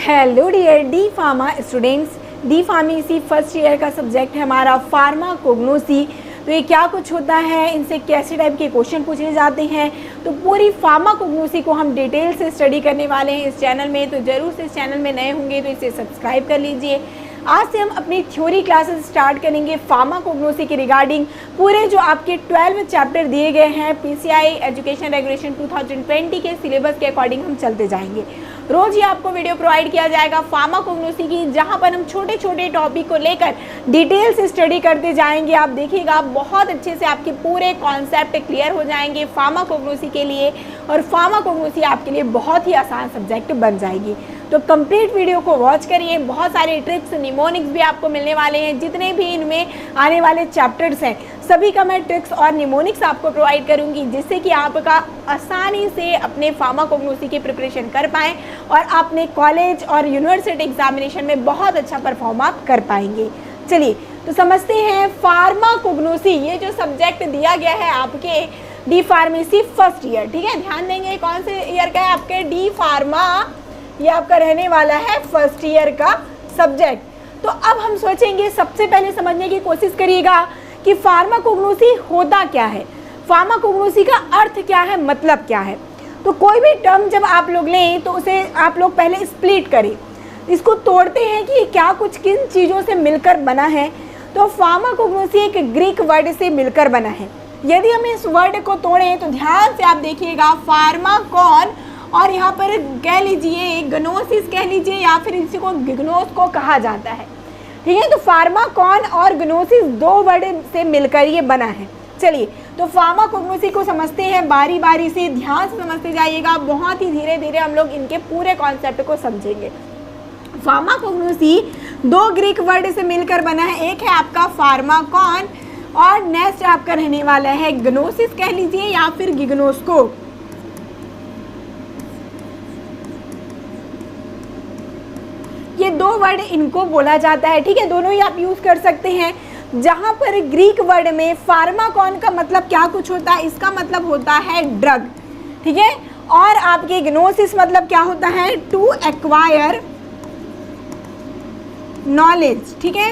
Hello dear D pharma students, D pharmacy first year का subject है हमारा pharmacognosy. तो ये क्या कुछ होता है, इनसे कैसे टाइप के क्वेश्चन पूछे जाते हैं, तो पूरी फार्माकोग्नोसी को हम डिटेल से स्टडी करने वाले हैं इस चैनल में। तो ज़रूर से इस चैनल में नए होंगे तो इसे सब्सक्राइब कर लीजिए। आज से हम अपनी थ्योरी क्लासेस स्टार्ट करेंगे फार्माकोग्नोसी के रिगार्डिंग। पूरे जो आपके 12 चैप्टर दिए गए हैं पीसीआई एजुकेशन रेगुलेशन 2020 के सिलेबस के अकॉर्डिंग हम चलते जाएंगे। रोज ही आपको वीडियो प्रोवाइड किया जाएगा फार्माकोग्नोसी की, जहां पर हम छोटे छोटे टॉपिक को लेकर डिटेल से स्टडी करते जाएंगे। आप देखिएगा बहुत अच्छे से आपके पूरे कॉन्सेप्ट क्लियर हो जाएंगे फार्माकोग्नोसी के लिए, और फार्माकोग्नोसी आपके लिए बहुत ही आसान सब्जेक्ट बन जाएगी। तो कंप्लीट वीडियो को वॉच करिए। बहुत सारे ट्रिक्स निमोनिक्स भी आपको मिलने वाले हैं। जितने भी इनमें आने वाले चैप्टर्स हैं सभी का मैं ट्रिक्स और निमोनिक्स आपको प्रोवाइड करूंगी, जिससे कि आपका आसानी से अपने फार्माकोग्नोसी की प्रिपरेशन कर पाएँ और अपने कॉलेज और यूनिवर्सिटी एग्जामिनेशन में बहुत अच्छा परफॉर्म आप कर पाएंगे। चलिए तो समझते हैं फार्माकोग्नोसी। ये जो सब्जेक्ट दिया गया है आपके डी फार्मेसी फर्स्ट ईयर, ठीक है, ध्यान देंगे कौन से ईयर का है आपके डी फार्मा, ये आपका रहने वाला है फर्स्ट ईयर का सब्जेक्ट। तो अब हम सोचेंगे, सबसे पहले समझने की कोशिश करिएगा कि फार्माकोग्नोसी होता क्या है, फार्माकोग्नोसी का अर्थ क्या है, मतलब क्या है। तो कोई भी टर्म जब आप लोग लें तो उसे आप लोग पहले स्प्लिट करें, इसको तोड़ते हैं कि क्या कुछ किन चीज़ों से मिलकर बना है। तो फार्माकोग्नोसी एक ग्रीक वर्ड से मिलकर बना है। यदि हम इस वर्ड को तोड़ें तो ध्यान से आप देखिएगा, फार्माकॉन और यहाँ पर कह लीजिए ग्नोसिस कह लीजिए, या फिर इसी को गिग्नोस को कहा जाता है, ठीक है। तो फार्माकॉन और ग्नोसिस दो वर्ड से मिलकर ये बना है। चलिए तो फार्माकोग्नोसी को समझते हैं, बारी बारी से ध्यान से समझते जाइएगा। बहुत ही धीरे धीरे हम लोग इनके पूरे कॉन्सेप्ट को समझेंगे। फार्माकोग्नोसी दो ग्रीक वर्ड से मिलकर बना है। एक है आपका फार्माकॉन और नेक्स्ट आपका रहने वाला है ग्नोसिस कह लीजिए या फिर गिग्नोस्को। ये दो वर्ड इनको बोला जाता है, ठीक है, दोनों ही आप यूज कर सकते हैं। जहां पर ग्रीक वर्ड में फार्माकॉन का मतलब क्या कुछ होता है, इसका मतलब होता है ड्रग, ठीक है, और आपके ग्नोसिस मतलब क्या होता है, टू एक्वायर नॉलेज, ठीक है,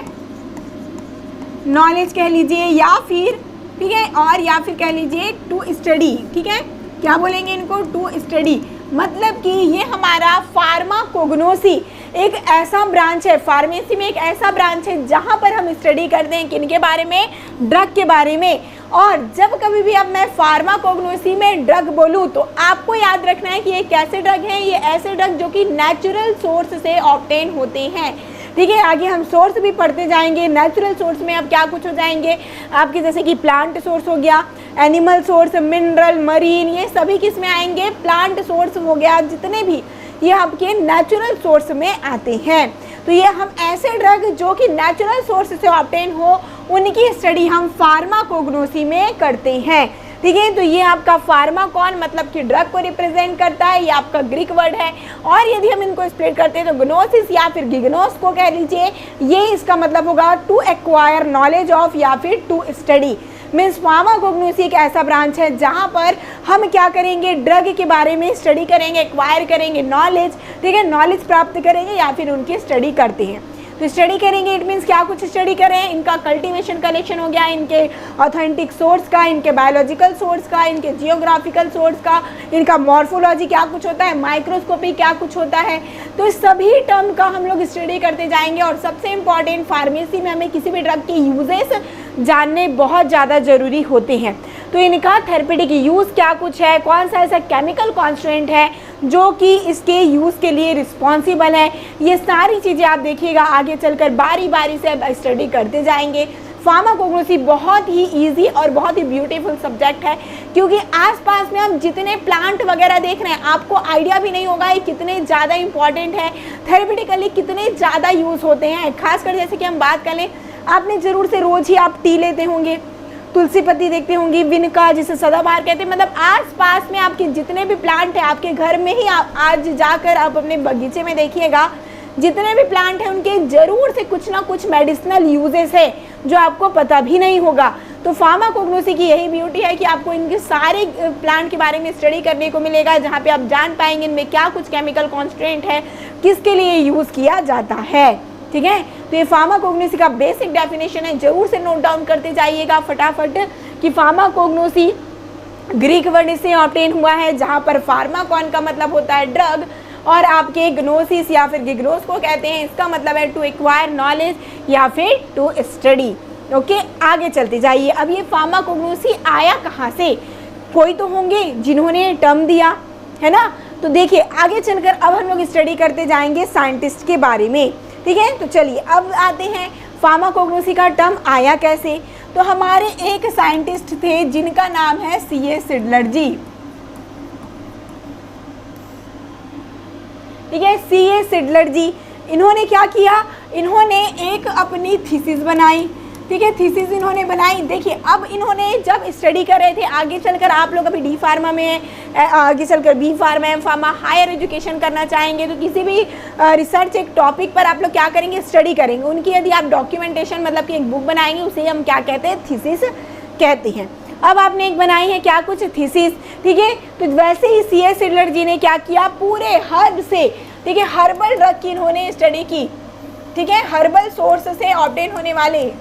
नॉलेज कह लीजिए या फिर, ठीक है, और या फिर कह लीजिए टू स्टडी, ठीक है, क्या बोलेंगे इनको, टू स्टडी। मतलब कि ये हमारा फार्माकोग्नोसी एक ऐसा ब्रांच है, फार्मेसी में एक ऐसा ब्रांच है जहाँ पर हम स्टडी करते हैं किन के बारे में, ड्रग के बारे में। और जब कभी भी अब मैं फार्माकोग्नोसी में ड्रग बोलूँ तो आपको याद रखना है कि ये कैसे ड्रग हैं, ये ऐसे ड्रग जो कि नेचुरल सोर्स से ऑब्टेन होते हैं, ठीक है। आगे हम सोर्स भी पढ़ते जाएंगे। नेचुरल सोर्स में अब क्या कुछ हो जाएंगे आपके, जैसे कि प्लांट सोर्स हो गया, एनिमल सोर्स, मिनरल, मरीन, ये सभी किस में आएंगे, प्लांट सोर्स हो गया, जितने भी ये आपके नेचुरल सोर्स में आते हैं। तो ये हम ऐसे ड्रग जो कि नेचुरल सोर्स से ऑब्टेन हो उनकी स्टडी हम फार्माकोग्नोसी में करते हैं, ठीक है। तो ये आपका फार्माकॉन मतलब कि ड्रग को रिप्रेजेंट करता है, ये आपका ग्रीक वर्ड है। और यदि हम इनको स्प्लिट करते हैं तो ग्नोसिस या फिर गिग्नोस को कह लीजिए, ये इसका मतलब होगा टू एक्वायर नॉलेज ऑफ या फिर टू स्टडी। मीन्स फार्माकोग्नोसी एक ऐसा ब्रांच है जहाँ पर हम क्या करेंगे, ड्रग के बारे में स्टडी करेंगे, एक्वायर करेंगे नॉलेज, ठीक है, नॉलेज प्राप्त करेंगे या फिर उनकी स्टडी करते हैं। तो स्टडी करेंगे इट मीन्स क्या कुछ स्टडी करें, इनका कल्टीवेशन कलेक्शन हो गया, इनके ऑथेंटिक सोर्स का, इनके बायोलॉजिकल सोर्स का, इनके जियोग्राफिकल सोर्स का, इनका मॉर्फोलॉजी क्या कुछ होता है, माइक्रोस्कोपी क्या कुछ होता है। तो इस सभी टर्म का हम लोग स्टडी करते जाएंगे। और सबसे इम्पॉर्टेंट, फार्मेसी में हमें किसी भी ड्रग के यूजेस जानने बहुत ज़्यादा ज़रूरी होते हैं। तो इनका थेरेपेटिक यूज़ क्या कुछ है, कौन सा ऐसा केमिकल कॉन्स्टेंट है जो कि इसके यूज़ के लिए रिस्पॉन्सिबल है, ये सारी चीज़ें आप देखिएगा आगे चलकर बारी बारी से अब स्टडी करते जाएंगे। फार्माकोग्नोसी बहुत ही इजी और बहुत ही ब्यूटीफुल सब्जेक्ट है, क्योंकि आसपास में हम जितने प्लांट वगैरह देख रहे हैं आपको आइडिया भी नहीं होगा ये कितने ज़्यादा इंपॉर्टेंट है, थेरेपेटिकली कितने ज़्यादा यूज़ होते हैं। खासकर जैसे कि हम बात कर लें, आपने ज़रूर से रोज़ ही आप टी लेते होंगे, तुलसी पत्ती देखते होंगी, विनका जिसे सदाबहार कहते हैं। मतलब आसपास में आपके जितने भी प्लांट है आपके घर में ही, आप आज जाकर आप अपने बगीचे में देखिएगा, जितने भी प्लांट हैं उनके जरूर से कुछ ना कुछ मेडिसिनल यूजेस है जो आपको पता भी नहीं होगा। तो फार्माकोग्नोसी की यही ब्यूटी है कि आपको इनके सारे प्लांट के बारे में स्टडी करने को मिलेगा, जहाँ पे आप जान पाएंगे इनमें क्या कुछ केमिकल कॉन्स्टेंट है, किसके लिए यूज़ किया जाता है। ठीक है, तो ये फार्माकोग्नोसी का बेसिक डेफिनेशन है, जरूर से नोट डाउन करते जाइएगा फटाफट कि फार्माकोग्नोसी ग्रीक वर्ड से ऑब्टेन हुआ है, जहाँ पर फार्माकॉन का मतलब होता है ड्रग और आपके ग्नोसिस या फिर गिग्नोस को कहते हैं, इसका मतलब है टू एक्वायर नॉलेज या फिर टू स्टडी। ओके, आगे चलते जाइए। अब ये फार्माकोग्नोसी आया कहाँ से, कोई तो होंगे जिन्होंने टर्म दिया है ना। तो देखिए आगे चलकर अब हम लोग स्टडी करते जाएंगे साइंटिस्ट के बारे में। ठीक है, तो चलिए अब आते हैं फार्माकोग्नोसी का टर्म आया कैसे। तो हमारे एक साइंटिस्ट थे जिनका नाम है C.A. सिडलर जी। ठीक है, C.A. सिडलर जी, इन्होंने क्या किया, इन्होंने एक अपनी थीसिस बनाई। ठीक है, थीसिस इन्होंने बनाई। देखिए अब इन्होंने जब स्टडी कर रहे थे, आगे चलकर आप लोग अभी डी फार्मा में हैं, आगे चलकर B pharma M pharma higher education करना चाहेंगे तो किसी भी रिसर्च एक टॉपिक पर आप लोग क्या करेंगे, स्टडी करेंगे। उनकी यदि आप डॉक्यूमेंटेशन मतलब कि एक बुक बनाएंगे, उसे हम क्या कहते हैं, थीसिस कहते हैं। अब आपने एक बनाई है क्या, कुछ थीसिस। ठीक है, तो वैसे ही C.A. सिडलर जी ने क्या किया, पूरे हर्ब से, ठीक है, हर्बल ड्रग की इन्होंने स्टडी की। ठीक है, हर्बल सोर्स से ऑब्टेन होने वाले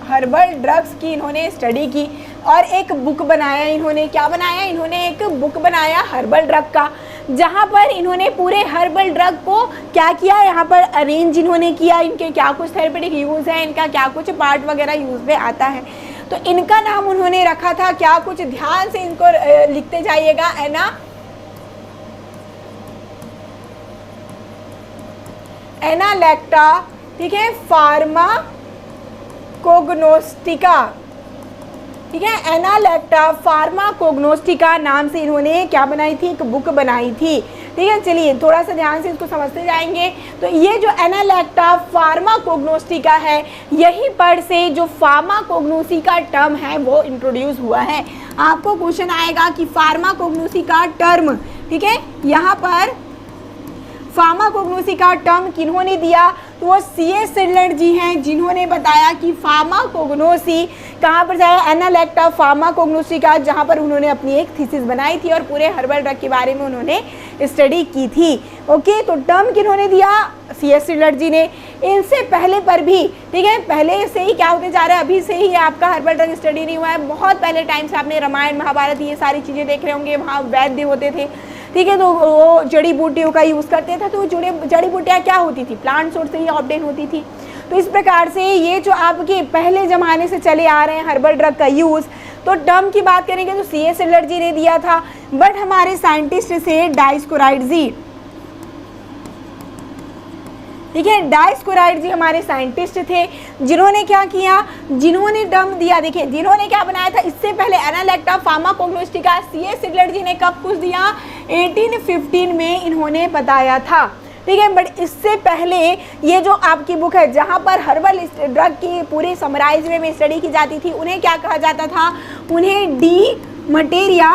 हर्बल ड्रग्स की इन्होंने स्टडी की और एक बुक बनाया। इन्होंने क्या बनाया, इन्होंने एक बुक बनाया हर्बल ड्रग का, जहाँ पर इन्होंने पूरे हर्बल ड्रग को क्या किया, यहाँ पर अरेंज इन्होंने किया, इनके क्या कुछ थेरेपेटिक यूज़ है, इनका क्या कुछ पार्ट वगैरह यूज़ में आता है। तो इनका नाम उन्होंने रखा था क्या, कुछ ध्यान से इनको लिखते जाइएगा, एनालेक्टा। ठीक है, फार्माकोग्नोस्टिका। ठीक है, एनालेक्टा फार्माकोग्नोस्टिका नाम से इन्होंने क्या बनाई थी, एक बुक बनाई थी। ठीक है, चलिए थोड़ा सा ध्यान से इसको समझते जाएंगे। तो ये जो एनालेक्टा फार्माकोग्नोस्टिका है, यहीं पर से जो फार्माकोग्नोसी का टर्म है वो इंट्रोड्यूस हुआ है। आपको क्वेश्चन आएगा कि फार्माकोग्नोसी का टर्म, ठीक है, यहाँ पर फार्माकोग्नोसी का टर्म किन्होंने दिया, तो वो C.A. सिडलर जी हैं, जिन्होंने बताया कि फार्माकोग्नोसी कहाँ पर जाए, एनालेक्टा फार्माकोग्नोसी का, जहाँ पर उन्होंने अपनी एक थीसिस बनाई थी और पूरे हर्बल ड्रग के बारे में उन्होंने स्टडी की थी। ओके, तो टर्म किन्होंने दिया, C.A. सिडलर जी ने। इनसे पहले पर भी, ठीक है, पहले से ही क्या होते जा रहा है, अभी से ही आपका हर्बल ड्रग स्टडी नहीं हुआ है, बहुत पहले टाइम से आपने रामायण महाभारत ये सारी चीज़ें देख रहे होंगे, वहाँ वैद्य होते थे। ठीक है, तो वो जड़ी बूटियों का यूज़ करते थे। तो जड़ी बूटियाँ क्या होती थी, प्लांट सोर्स से ही ऑब्टेन होती थी। तो इस प्रकार से ये जो आपके पहले ज़माने से चले आ रहे हैं हर्बल ड्रग का यूज़, तो टर्म की बात करेंगे तो C.A. सिडलर जी ने दिया था। बट हमारे साइंटिस्ट से डाइस्कोराइड जी, ठीक है, डाइस्कोराइड जी हमारे साइंटिस्ट थे, जिन्होंने क्या किया, जिन्होंने टर्म दिया। देखिए जिन्होंने क्या बनाया था, इससे पहले एनालेक्टा फार्माकोग्नोस्टिका C.A. सिडलर जी ने कब कुछ दिया, 1815 में इन्होंने बताया था। ठीक है, बट इससे पहले ये जो आपकी बुक है, जहाँ पर हर्बल ड्रग की पूरी समराइज में स्टडी की जाती थी, उन्हें क्या कहा जाता था, उन्हें डी मटेरिया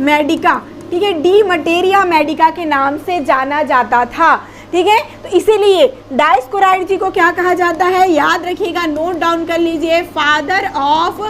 मेडिका, ठीक है, डी मटेरिया मेडिका के नाम से जाना जाता था। ठीक है, तो इसीलिए डाइस्कोराइड जी को क्या कहा जाता है, याद रखिएगा, नोट डाउन कर लीजिए, फादर ऑफ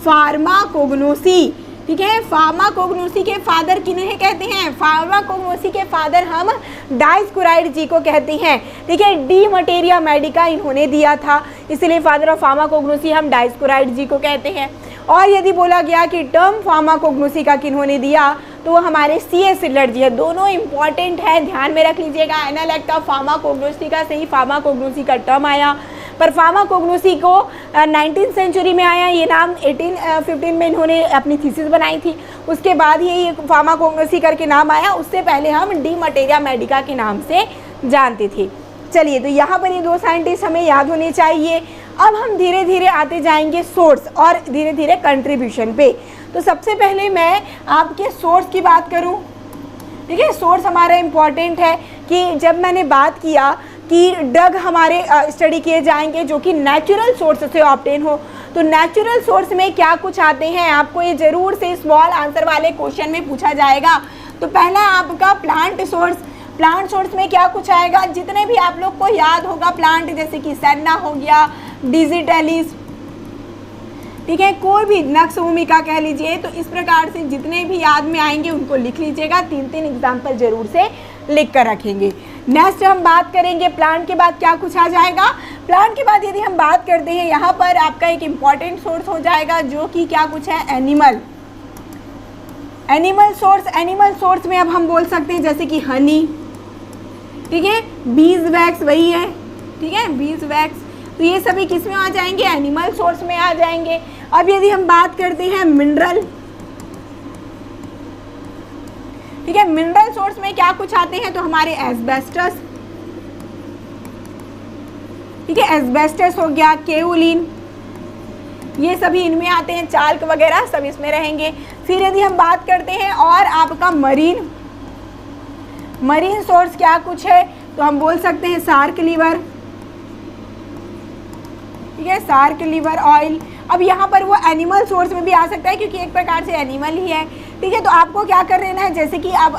फार्माकोग्नोसी। ठीक है, फार्माकोग्नोसी के फादर किन्हें कहते हैं, फार्माकोग्नोसी के फादर हम डाइस्कोराइड जी को कहते हैं। ठीक है, डी मटेरिया मेडिका इन्होंने दिया था, इसलिए फादर ऑफ फार्माकोग्नोसी हम डाइस्कोराइड जी को कहते हैं। और यदि बोला गया कि टर्म फार्माकोग्नोसी का किन्होंने दिया, तो वो हमारे C.A. सिडलर जी है। दोनों इंपॉर्टेंट है, ध्यान में रख लीजिएगा। एनालेक्टा फार्माकोग्नोस्टिका से ही फार्माकोग्नोसी का टर्म आया, पर फार्माकोग्नोसी को 19th सेंचुरी में आया ये नाम। 1815 में इन्होंने अपनी थीसिस बनाई थी, उसके बाद ही ये फार्माकोग्नोसी करके नाम आया। उससे पहले हम डी मटेरिया मेडिका के नाम से जानते थे। चलिए, तो यहाँ पर ये दो साइंटिस्ट हमें याद होने चाहिए। अब हम धीरे धीरे आते जाएंगे सोर्स और धीरे धीरे कंट्रीब्यूशन पे। तो सबसे पहले मैं आपके सोर्स की बात करूं। ठीक है, सोर्स हमारा इम्पॉर्टेंट है कि जब मैंने बात किया कि ड्रग हमारे स्टडी किए जाएंगे जो कि नेचुरल सोर्स से ऑब्टेन हो, तो नेचुरल सोर्स में क्या कुछ आते हैं, आपको ये ज़रूर से स्मॉल आंसर वाले क्वेश्चन में पूछा जाएगा। तो पहला आपका प्लांट सोर्स। प्लांट सोर्स में क्या कुछ आएगा, जितने भी आप लोग को याद होगा प्लांट, जैसे कि सेन्ना हो गया, डिजिटेलिस, ठीक है, कोई भी नक्श भूमिका कह लीजिए। तो इस प्रकार से जितने भी याद में आएंगे उनको लिख लीजिएगा, 3-3 एग्जाम्पल जरूर से लिख कर रखेंगे। नेक्स्ट हम बात करेंगे प्लांट के बाद क्या कुछ आ जाएगा। प्लांट के बाद यदि हम बात करते हैं, यहाँ पर आपका एक इम्पॉर्टेंट सोर्स हो जाएगा जो कि क्या कुछ है, एनिमल सोर्स। एनिमल सोर्स में अब हम बोल सकते हैं जैसे कि हनी, ठीक है, बीज वैक्स वही है, ठीक है, बीज वैक्स। तो ये सभी किस में आ जाएंगे, एनिमल सोर्स में आ जाएंगे। अब यदि हम बात करते हैं मिनरल, ठीक है, मिनरल सोर्स में क्या कुछ आते हैं, तो हमारे एस्बेस्टस, ठीक है, एस्बेस्टस हो गया, केओलिन, ये सभी इनमें आते हैं, चाल्क वगैरह सब इसमें रहेंगे। फिर यदि हम बात करते हैं और आपका मरीन सोर्स क्या कुछ है, तो हम बोल सकते हैं शार्क लीवर, ठीक है, शार्क लीवर ऑयल। अब यहाँ पर वो एनिमल सोर्स में भी आ सकता है क्योंकि एक प्रकार से एनिमल ही है, ठीक है। तो आपको क्या कर लेना है, जैसे कि आप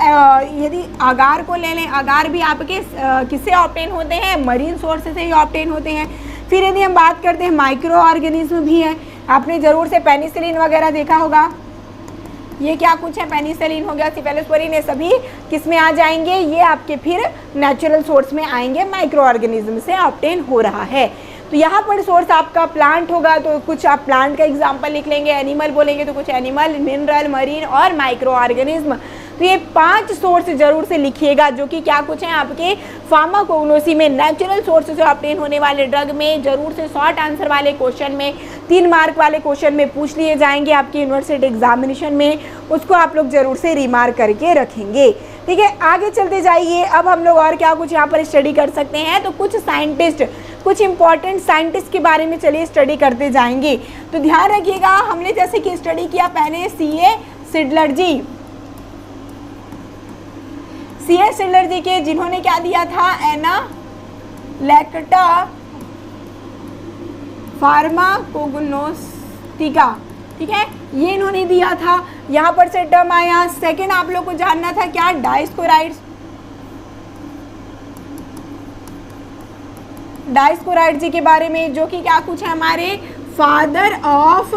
यदि अगार को ले लें, अगार भी आपके किससे ऑब्टेन होते हैं, मरीन सोर्स से ही ऑब्टेन होते हैं। फिर यदि हम बात करते हैं माइक्रो ऑर्गेनिज्म भी है, आपने ज़रूर से पेनिसिलिन वगैरह देखा होगा, ये क्या कुछ है, पेनिसिलिन हो गया, सिफेलोस्पोरिन, ये सभी किस में आ जाएंगे, ये आपके फिर नेचुरल सोर्स में आएंगे, माइक्रो ऑर्गेनिज्म से ऑब्टेन हो रहा है। तो यहाँ पर सोर्स आपका प्लांट होगा, तो कुछ आप प्लांट का एग्जाम्पल लिख लेंगे, एनिमल बोलेंगे तो कुछ एनिमल, मिनरल, मरीन और माइक्रो ऑर्गेनिज्म। तो ये 5 सोर्स जरूर से लिखिएगा जो कि क्या कुछ है आपके फार्माकोग्नोसी में, नेचुरल सोर्स से ऑब्टेन होने वाले ड्रग में जरूर से शॉर्ट आंसर वाले क्वेश्चन में, 3 मार्क वाले क्वेश्चन में पूछ लिए जाएंगे आपकी यूनिवर्सिटी एग्जामिनेशन में, उसको आप लोग जरूर से रिमार्क करके रखेंगे, ठीक है। आगे चलते जाइए, अब हम लोग और क्या कुछ यहाँ पर स्टडी कर सकते हैं, तो कुछ साइंटिस्ट, कुछ इंपॉर्टेंट साइंटिस्ट के बारे में चलिए स्टडी करते जाएंगे। तो ध्यान रखिएगा, हमने जैसे कि स्टडी किया पहले C.A. शिडलर जी, C.A. शिडलर जी के, जिन्होंने क्या दिया था, एनालेक्टा फार्माकोग्नोस्टिका, ठीक है, ये इन्होंने दिया था। यहाँ पर से टर्म आया। सेकेंड आप लोग को जानना था क्या, डाइस्कोराइड्स, डाइस्कोराइड जी के बारे में, जो कि क्या कुछ है हमारे फादर ऑफ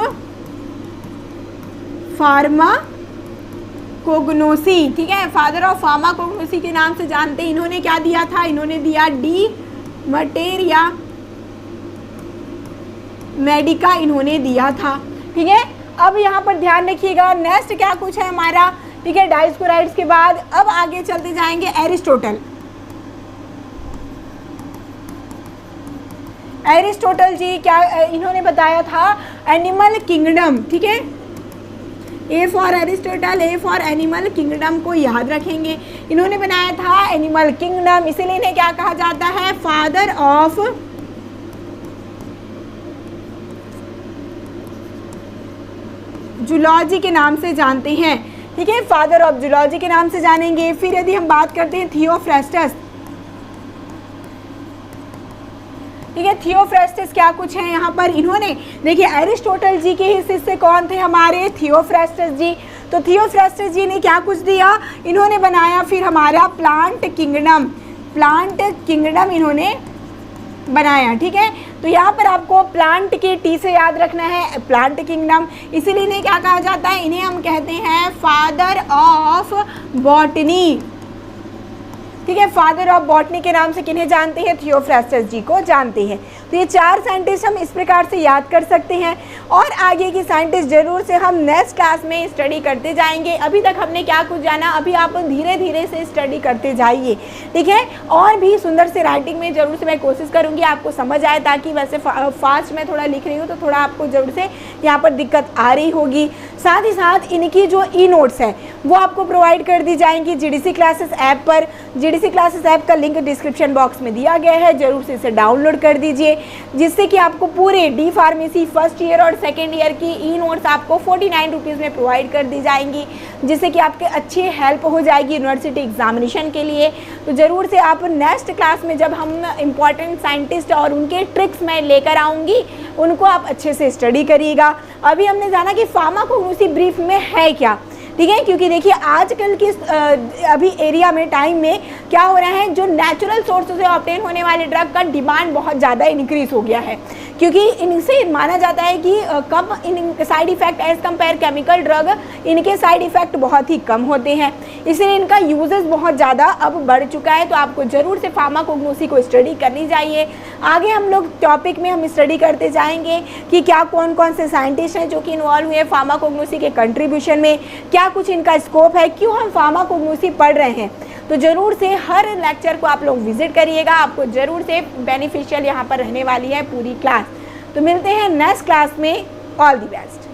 फार्माकोग्नोसी, ठीक है, फादर ऑफ फार्माकोग्नोसी के नाम से जानते हैं। इन्होंने क्या दिया था, इन्होंने दिया डी मटेरिया मेडिका, इन्होंने दिया था, ठीक है। अब यहाँ पर ध्यान रखिएगा, नेक्स्ट क्या कुछ है हमारा, ठीक है, डाइस्कोराइड्स के बाद अब आगे चलते जाएंगे एरिस्टोटल। एरिस्टोटल जी क्या इन्होंने बताया था, एनिमल किंगडम, ठीक है, A for Aristotle, A for animal kingdom को याद रखेंगे। इन्होंने बनाया था एनिमल किंगडम, इसीलिए इन्हें क्या कहा जाता है, फादर ऑफ जूलॉजी के नाम से जानते हैं, ठीक है, फादर ऑफ जूलॉजी के नाम से जानेंगे। फिर यदि हम बात करते हैं थियोफ्रास्टस, ठीक है, थियोफ्रास्टस क्या कुछ है यहाँ पर, इन्होंने देखिए एरिस्टोटल जी के ही शिष्य कौन थे हमारे, थियोफ्रास्टस जी। तो थियोफ्रास्टस जी ने क्या कुछ दिया, इन्होंने बनाया फिर हमारा प्लांट किंगडम, प्लांट किंगडम इन्होंने बनाया, ठीक है। तो यहाँ पर आपको प्लांट के टी से याद रखना है, प्लांट किंगडम, इसीलिए इन्हें क्या कहा जाता है, इन्हें हम कहते हैं फादर ऑफ बॉटनी, ठीक है, फादर ऑफ बॉटनी के नाम से किन्हें जानते हैं, थियोफ्रास्टस जी को जानते हैं। तो ये 4 साइंटिस्ट हम इस प्रकार से याद कर सकते हैं और आगे की साइंटिस्ट जरूर से हम नेक्स्ट क्लास में स्टडी करते जाएंगे। अभी तक हमने क्या कुछ जाना, अभी आप धीरे धीरे से स्टडी करते जाइए, ठीक है। और भी सुंदर से राइटिंग में जरूर से मैं कोशिश करूँगी आपको समझ आए, ताकि वैसे फास्ट में थोड़ा लिख रही हूँ तो थोड़ा आपको जरूर से यहाँ पर दिक्कत आ रही होगी। साथ ही साथ इनकी जो ई नोट्स है वो आपको प्रोवाइड कर दी जाएंगी GDC क्लासेस ऐप पर। GDC क्लासेस ऐप का लिंक डिस्क्रिप्शन बॉक्स में दिया गया है, जरूर से इसे डाउनलोड कर दीजिए, जिससे कि आपको पूरे डी फार्मेसी फर्स्ट ईयर और सेकेंड ईयर की ई नोट्स आपको 49 रुपीज़ में प्रोवाइड कर दी जाएंगी, जिससे कि आपके अच्छी हेल्प हो जाएगी यूनिवर्सिटी एग्जामिनेशन के लिए। तो ज़रूर से आप नेक्स्ट क्लास में जब हम इम्पॉर्टेंट साइंटिस्ट और उनके ट्रिक्स मैं लेकर आऊँगी, उनको आप अच्छे से स्टडी करिएगा। अभी हमने जाना कि फार्माकोग्नोसी ब्रीफ में है क्या, ठीक है, क्योंकि देखिए आजकल की अभी एरिया में टाइम में क्या हो रहा है, जो नेचुरल सोर्सेज से ऑब्टेन होने वाले ड्रग का डिमांड बहुत ज़्यादा इंक्रीज हो गया है, क्योंकि इनसे माना जाता है कि कम इन side effect as compare chemical drug, इनके साइड इफ़ेक्ट बहुत ही कम होते हैं, इसलिए इनका यूजेस बहुत ज़्यादा अब बढ़ चुका है। तो आपको ज़रूर से फार्माकोग्नोसी को स्टडी करनी चाहिए। आगे हम लोग टॉपिक में हम स्टडी करते जाएंगे कि क्या कौन कौन से साइंटिस्ट हैं जो कि इन्वॉल्व हुए फार्माकोग्नोसी के कंट्रीब्यूशन में, क्या कुछ इनका स्कोप है, क्यों हम फार्माकोग्नोसी पढ़ रहे हैं। तो ज़रूर से हर लेक्चर को आप लोग विजिट करिएगा, आपको ज़रूर से बेनिफिशियल यहाँ पर रहने वाली है पूरी क्लास। तो मिलते हैं नेक्स्ट क्लास में। All the best.